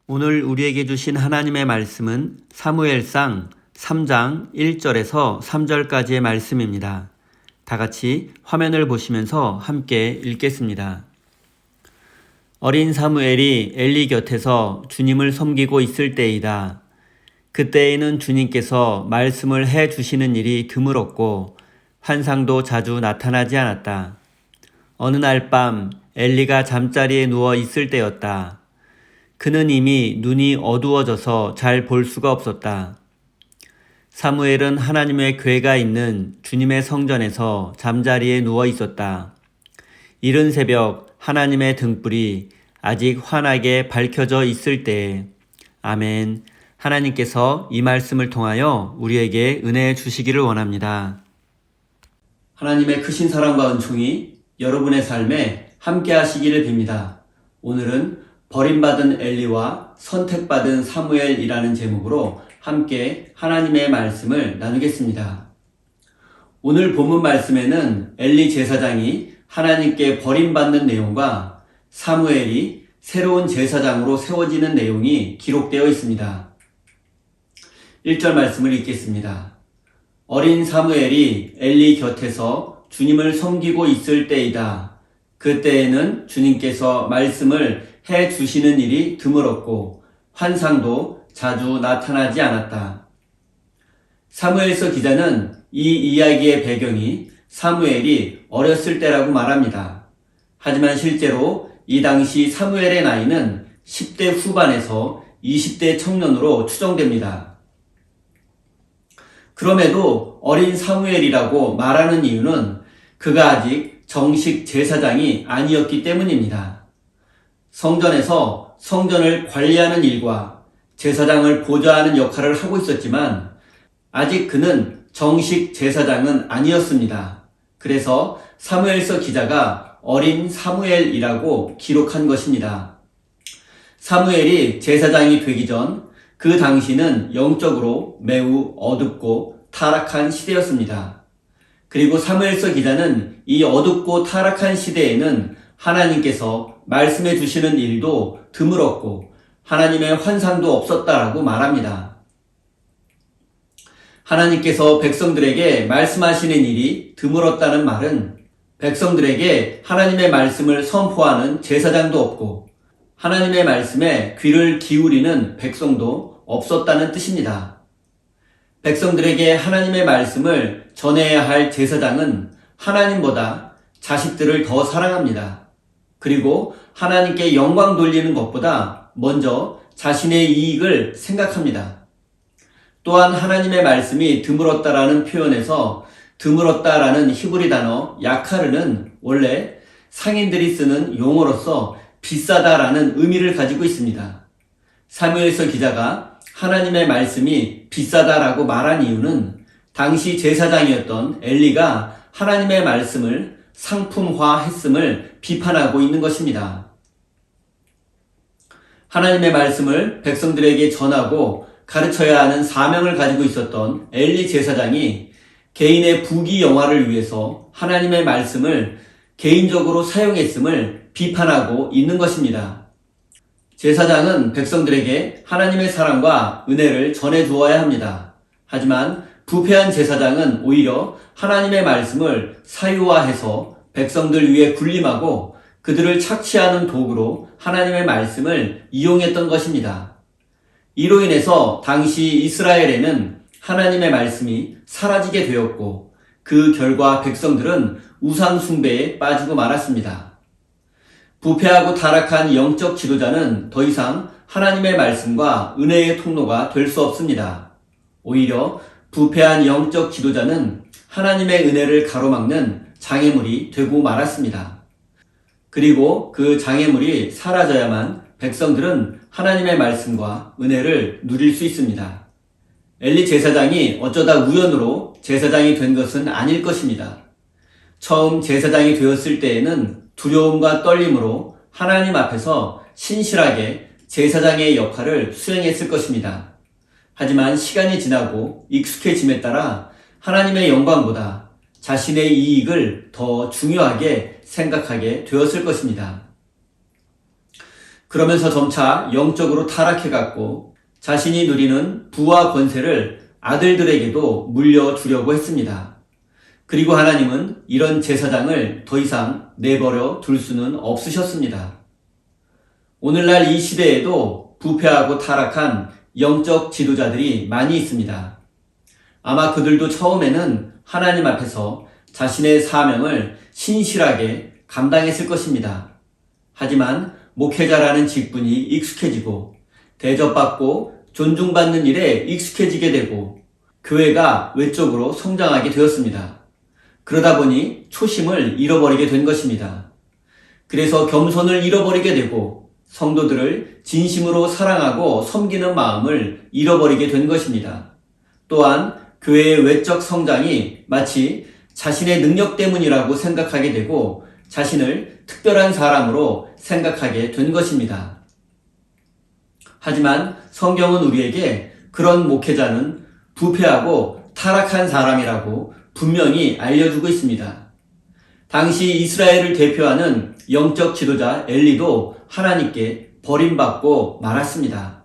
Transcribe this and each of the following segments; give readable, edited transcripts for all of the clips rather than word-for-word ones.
오늘 우리에게 주신 하나님의 말씀은 사무엘상 3장 1절에서 3절까지의 말씀입니다. 다 같이 화면을 보시면서 함께 읽겠습니다. 어린 사무엘이 엘리 곁에서 주님을 섬기고 있을 때이다. 그때에는 주님께서 말씀을 해 주시는 일이 드물었고 환상도 자주 나타나지 않았다. 어느 날 밤 엘리가 잠자리에 누워 있을 때였다. 그는 이미 눈이 어두워져서 잘 볼 수가 없었다. 사무엘은 하나님의 궤가 있는 주님의 성전에서 잠자리에 누워 있었다. 이른 새벽 하나님의 등불이 아직 환하게 밝혀져 있을 때에 아멘. 하나님께서 이 말씀을 통하여 우리에게 은혜 주시기를 원합니다. 하나님의 크신 사랑과 은총이 여러분의 삶에 함께 하시기를 빕니다. 오늘은 버림받은 엘리와 선택받은 사무엘이라는 제목으로 함께 하나님의 말씀을 나누겠습니다. 오늘 본문 말씀에는 엘리 제사장이 하나님께 버림받는 내용과 사무엘이 새로운 제사장으로 세워지는 내용이 기록되어 있습니다. 1절 말씀을 읽겠습니다. 어린 사무엘이 엘리 곁에서 주님을 섬기고 있을 때이다. 그때에는 주님께서 말씀을 해 주시는 일이 드물었고 환상도 자주 나타나지 않았다. 사무엘서 기자는 이 이야기의 배경이 사무엘이 어렸을 때라고 말합니다. 하지만 실제로 이 당시 사무엘의 나이는 10대 후반에서 20대 청년으로 추정됩니다. 그럼에도 어린 사무엘이라고 말하는 이유는 그가 아직 정식 제사장이 아니었기 때문입니다. 성전에서 성전을 관리하는 일과 제사장을 보좌하는 역할을 하고 있었지만 아직 그는 정식 제사장은 아니었습니다. 그래서 사무엘서 기자가 어린 사무엘이라고 기록한 것입니다. 사무엘이 제사장이 되기 전 그 당시는 영적으로 매우 어둡고 타락한 시대였습니다. 그리고 사무엘서 기자는 이 어둡고 타락한 시대에는 하나님께서 말씀해 주시는 일도 드물었고 하나님의 환상도 없었다라고 말합니다. 하나님께서 백성들에게 말씀하시는 일이 드물었다는 말은 백성들에게 하나님의 말씀을 선포하는 제사장도 없고 하나님의 말씀에 귀를 기울이는 백성도 없었다는 뜻입니다. 백성들에게 하나님의 말씀을 전해야 할 제사장은 하나님보다 자식들을 더 사랑합니다. 그리고 하나님께 영광 돌리는 것보다 먼저 자신의 이익을 생각합니다. 또한 하나님의 말씀이 드물었다라는 표현에서 드물었다라는 히브리 단어 야카르는 원래 상인들이 쓰는 용어로서 비싸다라는 의미를 가지고 있습니다. 사무엘서 기자가 하나님의 말씀이 비싸다라고 말한 이유는 당시 제사장이었던 엘리가 하나님의 말씀을 상품화했음을 비판하고 있는 것입니다. 하나님의 말씀을 백성들에게 전하고 가르쳐야 하는 사명을 가지고 있었던 엘리 제사장이 개인의 부귀영화를 위해서 하나님의 말씀을 개인적으로 사용했음을 비판하고 있는 것입니다. 제사장은 백성들에게 하나님의 사랑과 은혜를 전해주어야 합니다. 하지만 부패한 제사장은 오히려 하나님의 말씀을 사유화해서 백성들 위에 군림하고 그들을 착취하는 도구로 하나님의 말씀을 이용했던 것입니다. 이로 인해서 당시 이스라엘에는 하나님의 말씀이 사라지게 되었고 그 결과 백성들은 우상 숭배에 빠지고 말았습니다. 부패하고 타락한 영적 지도자는 더 이상 하나님의 말씀과 은혜의 통로가 될 수 없습니다. 오히려 부패한 영적 지도자는 하나님의 은혜를 가로막는 장애물이 되고 말았습니다. 그리고 그 장애물이 사라져야만 백성들은 하나님의 말씀과 은혜를 누릴 수 있습니다. 엘리 제사장이 어쩌다 우연으로 제사장이 된 것은 아닐 것입니다. 처음 제사장이 되었을 때에는 두려움과 떨림으로 하나님 앞에서 신실하게 제사장의 역할을 수행했을 것입니다. 하지만 시간이 지나고 익숙해짐에 따라 하나님의 영광보다 자신의 이익을 더 중요하게 생각하게 되었을 것입니다. 그러면서 점차 영적으로 타락해갔고 자신이 누리는 부와 권세를 아들들에게도 물려주려고 했습니다. 그리고 하나님은 이런 제사장을 더 이상 내버려 둘 수는 없으셨습니다. 오늘날 이 시대에도 부패하고 타락한 영적 지도자들이 많이 있습니다. 아마 그들도 처음에는 하나님 앞에서 자신의 사명을 신실하게 감당했을 것입니다. 하지만 목회자라는 직분이 익숙해지고 대접받고 존중받는 일에 익숙해지게 되고 교회가 외적으로 성장하게 되었습니다. 그러다 보니 초심을 잃어버리게 된 것입니다. 그래서 겸손을 잃어버리게 되고 성도들을 진심으로 사랑하고 섬기는 마음을 잃어버리게 된 것입니다. 또한 교회의 외적 성장이 마치 자신의 능력 때문이라고 생각하게 되고 자신을 특별한 사람으로 생각하게 된 것입니다. 하지만 성경은 우리에게 그런 목회자는 부패하고 타락한 사람이라고 분명히 알려주고 있습니다. 당시 이스라엘을 대표하는 영적 지도자 엘리도 하나님께 버림받고 말았습니다.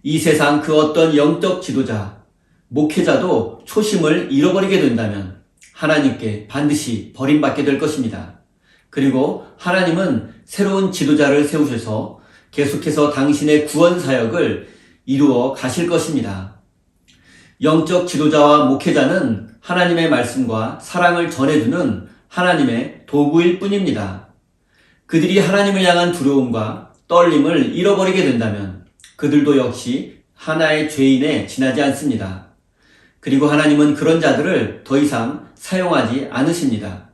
이 세상 그 어떤 영적 지도자, 목회자도 초심을 잃어버리게 된다면 하나님께 반드시 버림받게 될 것입니다. 그리고 하나님은 새로운 지도자를 세우셔서 계속해서 당신의 구원 사역을 이루어 가실 것입니다. 영적 지도자와 목회자는 하나님의 말씀과 사랑을 전해주는 하나님의 도구일 뿐입니다. 그들이 하나님을 향한 두려움과 떨림을 잃어버리게 된다면 그들도 역시 하나의 죄인에 지나지 않습니다. 그리고 하나님은 그런 자들을 더 이상 사용하지 않으십니다.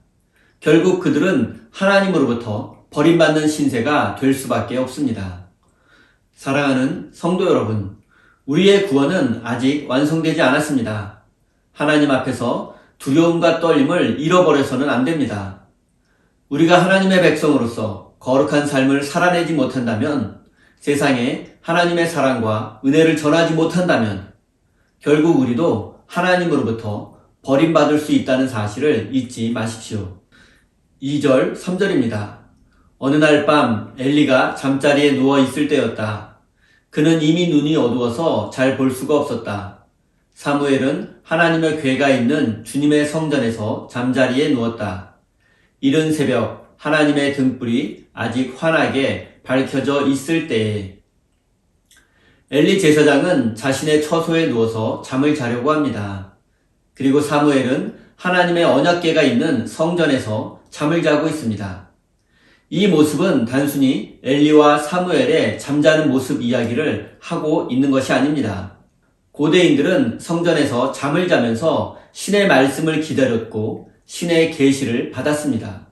결국 그들은 하나님으로부터 버림받는 신세가 될 수밖에 없습니다. 사랑하는 성도 여러분, 우리의 구원은 아직 완성되지 않았습니다. 하나님 앞에서 두려움과 떨림을 잃어버려서는 안 됩니다. 우리가 하나님의 백성으로서 거룩한 삶을 살아내지 못한다면, 세상에 하나님의 사랑과 은혜를 전하지 못한다면 결국 우리도 하나님으로부터 버림받을 수 있다는 사실을 잊지 마십시오. 2절, 3절입니다. 어느 날 밤 엘리가 잠자리에 누워 있을 때였다. 그는 이미 눈이 어두워서 잘 볼 수가 없었다. 사무엘은 하나님의 궤가 있는 주님의 성전에서 잠자리에 누웠다. 이른 새벽 하나님의 등불이 아직 환하게 밝혀져 있을 때에 엘리 제사장은 자신의 처소에 누워서 잠을 자려고 합니다. 그리고 사무엘은 하나님의 언약궤가 있는 성전에서 잠을 자고 있습니다. 이 모습은 단순히 엘리와 사무엘의 잠자는 모습 이야기를 하고 있는 것이 아닙니다. 고대인들은 성전에서 잠을 자면서 신의 말씀을 기다렸고 신의 계시를 받았습니다.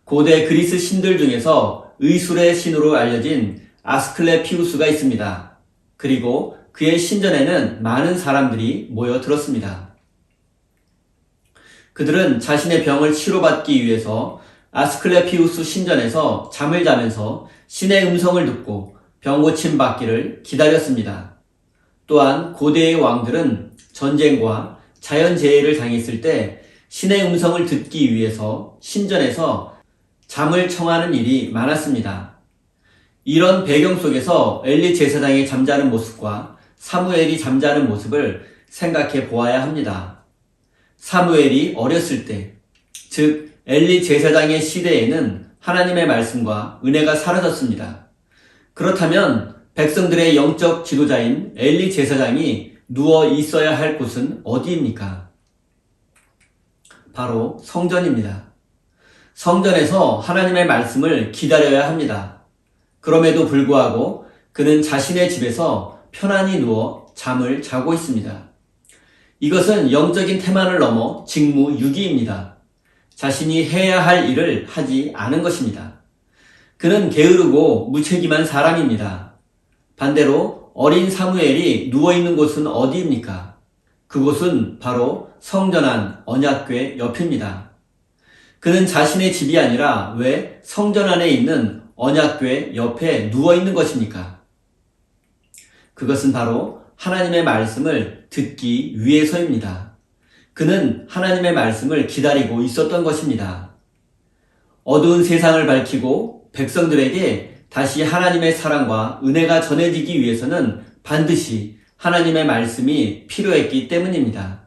고대 그리스 신들 중에서 의술의 신으로 알려진 아스클레피우스가 있습니다. 그리고 그의 신전에는 많은 사람들이 모여들었습니다. 그들은 자신의 병을 치료받기 위해서 아스클레피우스 신전에서 잠을 자면서 신의 음성을 듣고 병 고침 받기를 기다렸습니다. 또한 고대의 왕들은 전쟁과 자연재해를 당했을 때 신의 음성을 듣기 위해서 신전에서 잠을 청하는 일이 많았습니다. 이런 배경 속에서 엘리 제사장이 잠자는 모습과 사무엘이 잠자는 모습을 생각해 보아야 합니다. 사무엘이 어렸을 때, 즉 엘리 제사장의 시대에는 하나님의 말씀과 은혜가 사라졌습니다. 그렇다면 백성들의 영적 지도자인 엘리 제사장이 누워 있어야 할 곳은 어디입니까? 바로 성전입니다. 성전에서 하나님의 말씀을 기다려야 합니다. 그럼에도 불구하고 그는 자신의 집에서 편안히 누워 잠을 자고 있습니다. 이것은 영적인 태만을 넘어 직무유기입니다. 자신이 해야 할 일을 하지 않은 것입니다. 그는 게으르고 무책임한 사람입니다. 반대로 어린 사무엘이 누워있는 곳은 어디입니까? 그곳은 바로 성전 안 언약궤 옆입니다. 그는 자신의 집이 아니라 왜 성전 안에 있는 언약궤 옆에 누워있는 것입니까? 그것은 바로 하나님의 말씀을 듣기 위해서입니다. 그는 하나님의 말씀을 기다리고 있었던 것입니다. 어두운 세상을 밝히고 백성들에게 다시 하나님의 사랑과 은혜가 전해지기 위해서는 반드시 하나님의 말씀이 필요했기 때문입니다.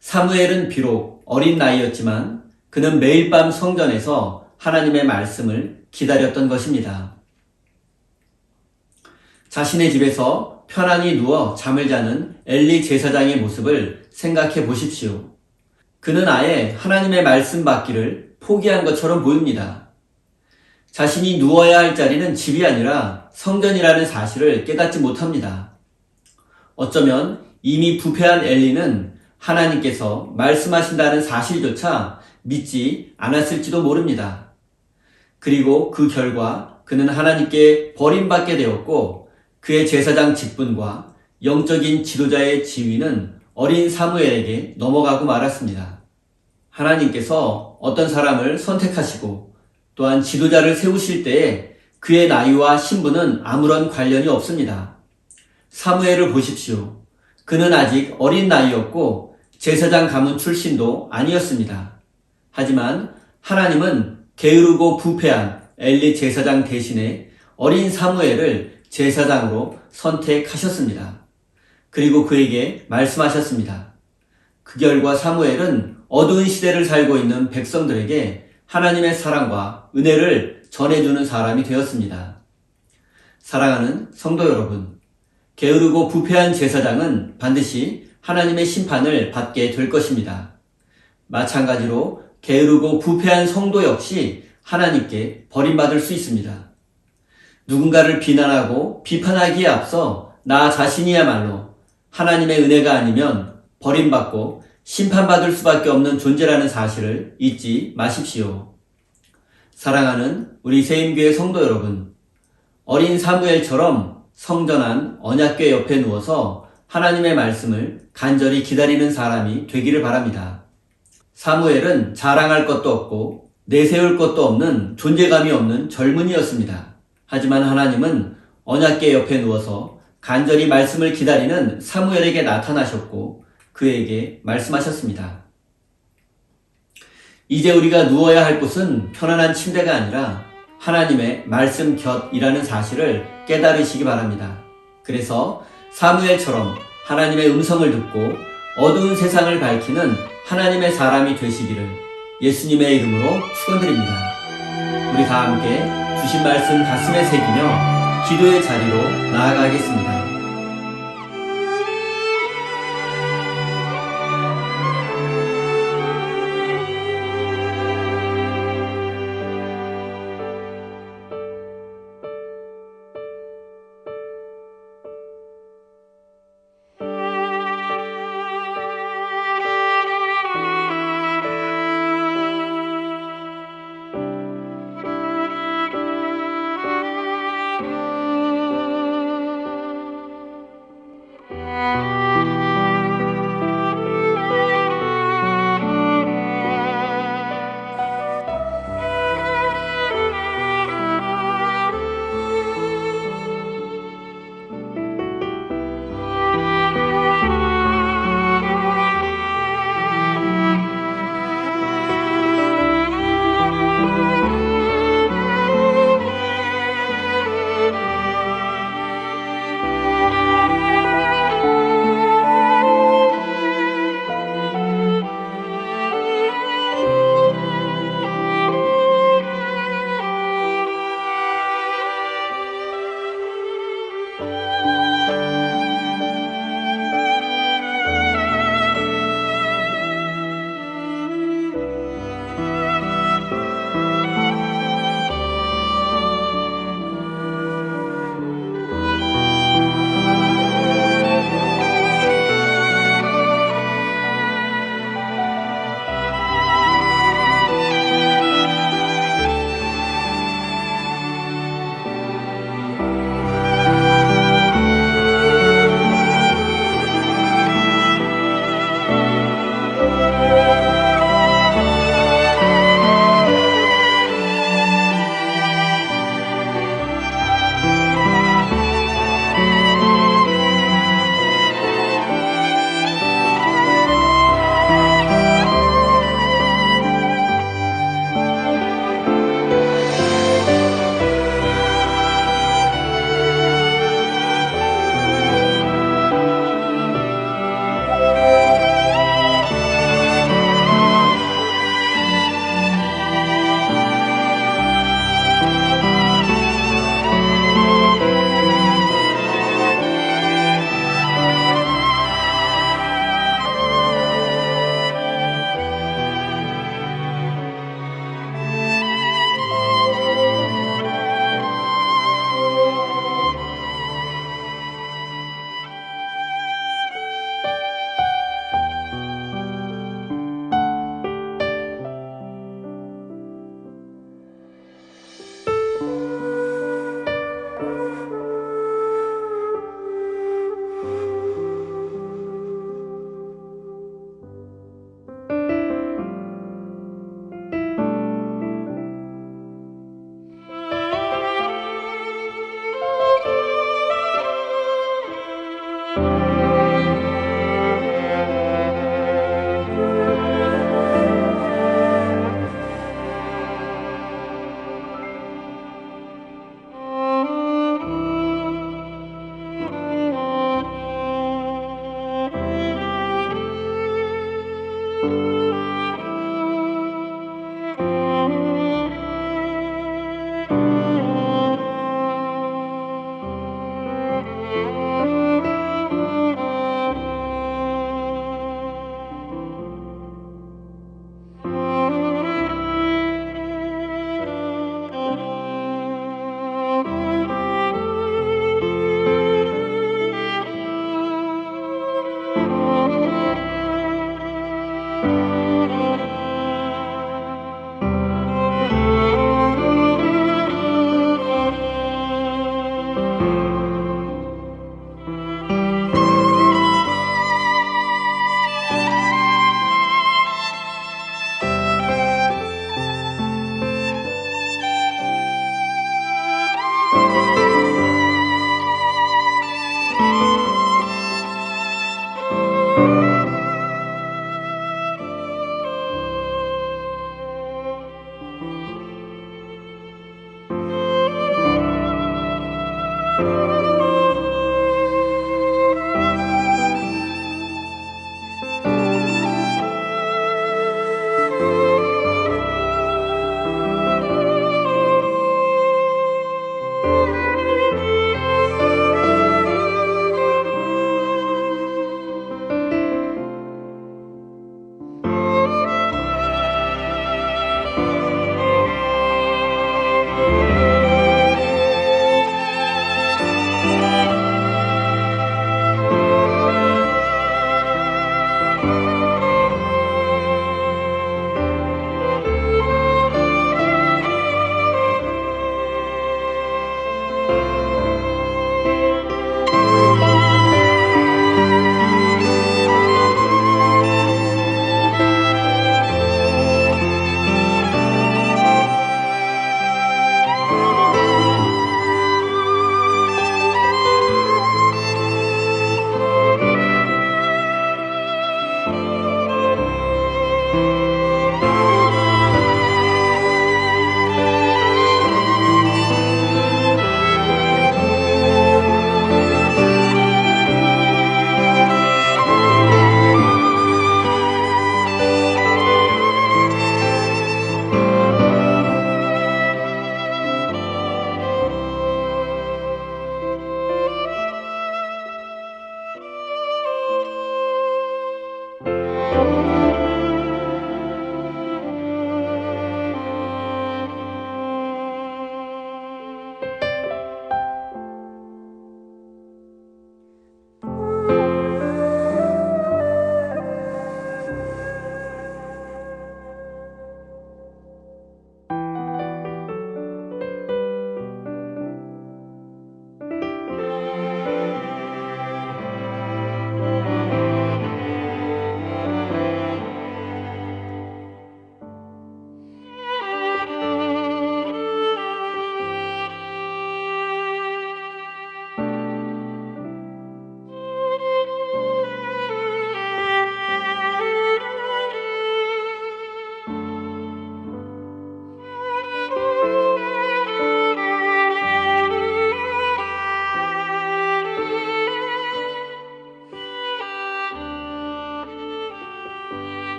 사무엘은 비록 어린 나이였지만 그는 매일 밤 성전에서 하나님의 말씀을 기다렸던 것입니다. 자신의 집에서 편안히 누워 잠을 자는 엘리 제사장의 모습을 생각해 보십시오. 그는 아예 하나님의 말씀 받기를 포기한 것처럼 보입니다. 자신이 누워야 할 자리는 집이 아니라 성전이라는 사실을 깨닫지 못합니다. 어쩌면 이미 부패한 엘리는 하나님께서 말씀하신다는 사실조차 믿지 않았을지도 모릅니다. 그리고 그 결과 그는 하나님께 버림받게 되었고 그의 제사장 직분과 영적인 지도자의 지위는 어린 사무엘에게 넘어가고 말았습니다. 하나님께서 어떤 사람을 선택하시고 또한 지도자를 세우실 때에 그의 나이와 신분은 아무런 관련이 없습니다. 사무엘을 보십시오. 그는 아직 어린 나이였고 제사장 가문 출신도 아니었습니다. 하지만 하나님은 게으르고 부패한 엘리 제사장 대신에 어린 사무엘을 제사장으로 선택하셨습니다. 그리고 그에게 말씀하셨습니다. 그 결과 사무엘은 어두운 시대를 살고 있는 백성들에게 하나님의 사랑과 은혜를 전해주는 사람이 되었습니다. 사랑하는 성도 여러분, 게으르고 부패한 제사장은 반드시 하나님의 심판을 받게 될 것입니다. 마찬가지로 게으르고 부패한 성도 역시 하나님께 버림받을 수 있습니다. 누군가를 비난하고 비판하기에 앞서 나 자신이야말로 하나님의 은혜가 아니면 버림받고 심판받을 수밖에 없는 존재라는 사실을 잊지 마십시오. 사랑하는 우리 세임교회 성도 여러분, 어린 사무엘처럼 성전 안 언약궤 옆에 누워서 하나님의 말씀을 간절히 기다리는 사람이 되기를 바랍니다. 사무엘은 자랑할 것도 없고 내세울 것도 없는 존재감이 없는 젊은이였습니다. 하지만 하나님은 언약궤 옆에 누워서 간절히 말씀을 기다리는 사무엘에게 나타나셨고 그에게 말씀하셨습니다. 이제 우리가 누워야 할 곳은 편안한 침대가 아니라 하나님의 말씀 곁이라는 사실을 깨달으시기 바랍니다. 그래서 사무엘처럼 하나님의 음성을 듣고 어두운 세상을 밝히는 하나님의 사람이 되시기를 예수님의 이름으로 축원드립니다. 우리 다 함께 주신 말씀 가슴에 새기며 기도의 자리로 나아가겠습니다.